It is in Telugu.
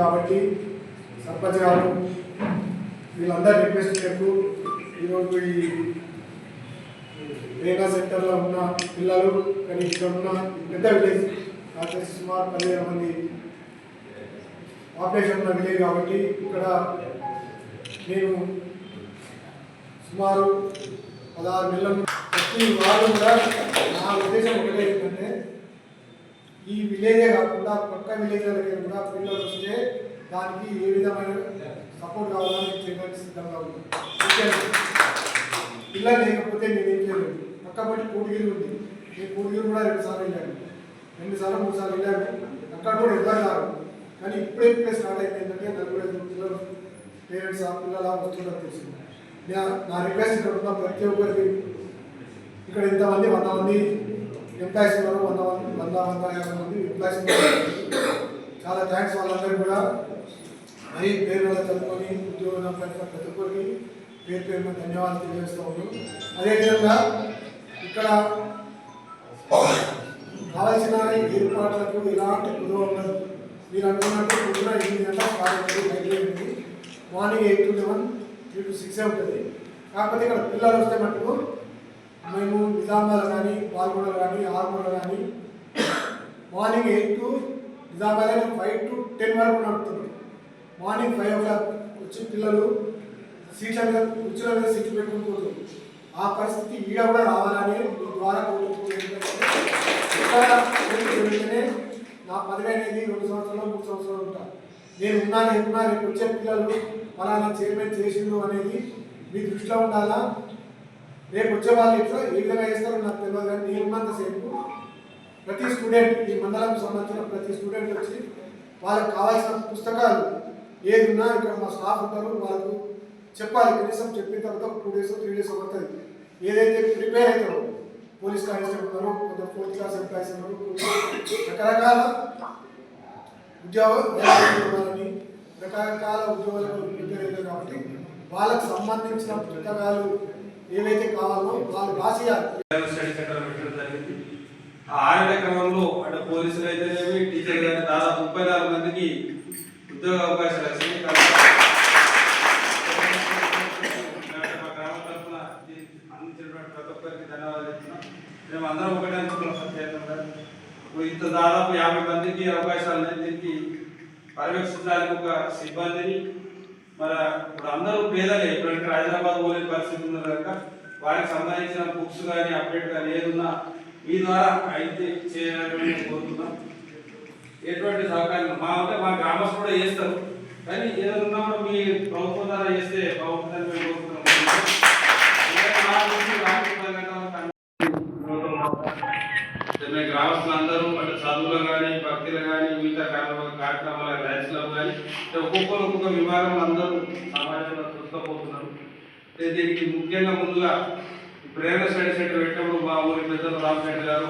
కాబట్టి సర్పంచ్ గారు వీళ్ళందరి రిక్వెస్ట్ మేరకు ఈరోజు ఈ రేగా సెక్టర్లో ఉన్న పిల్లలు కానీ ఇక్కడ ఉన్న పెద్ద విలేజ్ కాకపోతే సుమారు 15,000 మంది పాపులేషన్ ఉన్న విలేజ్ కాబట్టి ఇక్కడ నేను సుమారు 16 నెలలు ప్రతి వాళ్ళు కూడా నా ఉద్దేశం ఒకటే ఏంటంటే ఈ విలేజే కాకుండా పక్క విలేజ్ దగ్గర కూడా పిల్లలు వస్తే దానికి ఏ విధమైన సపోర్ట్ కావాలని చేయడానికి సిద్ధంగా ఉన్నాను. పిల్లలు లేకపోతే నేనేం చేయలేదు. పక్కబట్టి కోటిగిరి ఉంది, నేను కోటిగిరి కూడా 2 సార్లు వెళ్ళాను, 2 సార్లు 3 సార్లు వెళ్ళాను. అక్కడ కూడా ఇబ్బంది రాదు. కానీ ఇప్పుడే స్టార్ట్ అయిపోయింది ఏంటంటే 4-5 పిల్లలు పేరెంట్స్ ఆ పిల్లల వస్తుందని తెలిసింది. నా రిక్వెస్ట్ ఇక్కడ ఉన్న ప్రతి ఒక్కరికి ఇక్కడ ఇంతమంది 100 మంది ఎంప్లాయీస్ ఉన్నారు, 150 మంది ఎంప్లాయీస్ ఉన్నారు. చాలా థ్యాంక్స్ వాళ్ళందరికీ కూడా. మరి పేరు చదువుకొని ఉద్యోగం ప్రతి ఒక్కరికి పేరు ధన్యవాదాలు తెలియజేస్తూ ఉన్నాం. అదేవిధంగా ఇక్కడ కావాల్సిన ఏర్పాట్లకు ఎలాంటి కుదవ ఉండదు. మీరు అనుకున్నట్టు పొద్దున 8 గంటలకు స్టార్ట్ అవుతుంది, మార్నింగ్ 8 to 11, 3 to 6 ఉంటుంది. కాకపోతే ఇక్కడ పిల్లలు వస్తే మటుకు మేము నిజామాబాద్ కానీ పాల్గొండలు కానీ ఆర్మూర్లు కానీ మార్నింగ్ 8 to నిజామాబాద్ 5 to 10 వరకు నడుపుతుంది. మార్నింగ్ 5 o'clock వచ్చి పిల్లలు సీట్ల మీద కుర్చీల మీద సీట్లు పెట్టుకుని పోతుంది. ఆ పరిస్థితి ఈడ కూడా రావాలని మీ ద్వారా వెంటనే నా పదవి అనేది 2 సంవత్సరాలు 3 సంవత్సరాలు ఉంటాను. నేను ఉన్నా లేకున్నా రేపు వచ్చే పిల్లలు ఫలానా చైర్మన్ చేసిండు అనేది మీ దృష్టిలో ఉండాలా. రేపు వచ్చే వాళ్ళు ఎట్లా ఏ విధంగా చేస్తారో నాకు తెలియదు. కానీ నేను ఉన్నంతసేపు ప్రతి స్టూడెంట్, ఈ మండలం సంబంధించిన ప్రతి స్టూడెంట్ వచ్చి వాళ్ళకి కావాల్సిన పుస్తకాలు ఏది ఉన్నా ఇక్కడ మా స్టాఫ్ ఉంటారు, వాళ్ళకు చెప్పాలి. కనీసం చెప్పిన తర్వాత 2 days 3 days అవుతుంది. ఏదైతే ప్రిపేర్ అవుతారో పోలీస్ కానిస్టేబుల్ ఉన్నారు, కొంత 4th class ఎంప్లాయీస్ ఉన్నారు, రకరకాల రకరకాల ఉద్యోగాలకు ప్రిపేర్ అవుతారు. కాబట్టి వాళ్ళకు సంబంధించిన పుస్తకాలు ఏవైతే కావాలో వాళ్ళు రాసేయాలి. ఆ ఆర్య క్రమంలో అంటే పోలీసులు అయితేనేమి టీచర్లు కానీ దాదాపు 34 మందికి ఉద్యోగ అవకాశాలు వచ్చినాయి. మా గ్రామం తరఫున అందించినటువంటి ప్రతి ఒక్కరికి ధన్యవాదాలు చెప్తున్నాం. మేము అందరం ఒకటే అనుకుంటున్నాం. ఇంత దాదాపు 50 మందికి అవకాశాలు ఉన్నాయి. దీనికి పర్యవేక్షించడానికి ఒక సిబ్బందిని మరి ఇప్పుడు అందరూ పేదలే, ఎప్పుడంటే హైదరాబాద్ పోలేని పరిస్థితి ఉన్నది కనుక వారికి సంబంధించిన బుక్స్ కానీ అప్డేట్ కానీ ఏదున్నా మీ ద్వారా అయితే చేయాలని కోరుతున్నాం. ఎటువంటి సహకారం మా గ్రామస్తులు కూడా చేస్తారు, కానీ ఏదన్నా కూడా మీ ప్రభుత్వం ద్వారా చేస్తే బాగుంటుందని మేము కోరుతున్నాం. గ్రామస్తులందరూ అంటే చదువులో కానీ భక్తిలో కానీ మిగతా కార్యక్రమాల డ్యాన్స్లో కానీ ఒక్కొక్క విభాగం అందరూ సమాజంలో చూసుకోబోతున్నారు. దీనికి ముఖ్యంగా ముందుగా ప్రేరణ స్టడీ సెంటర్ పెట్టినప్పుడు మా ఊరి పెద్దలు రామచంద్ర గారు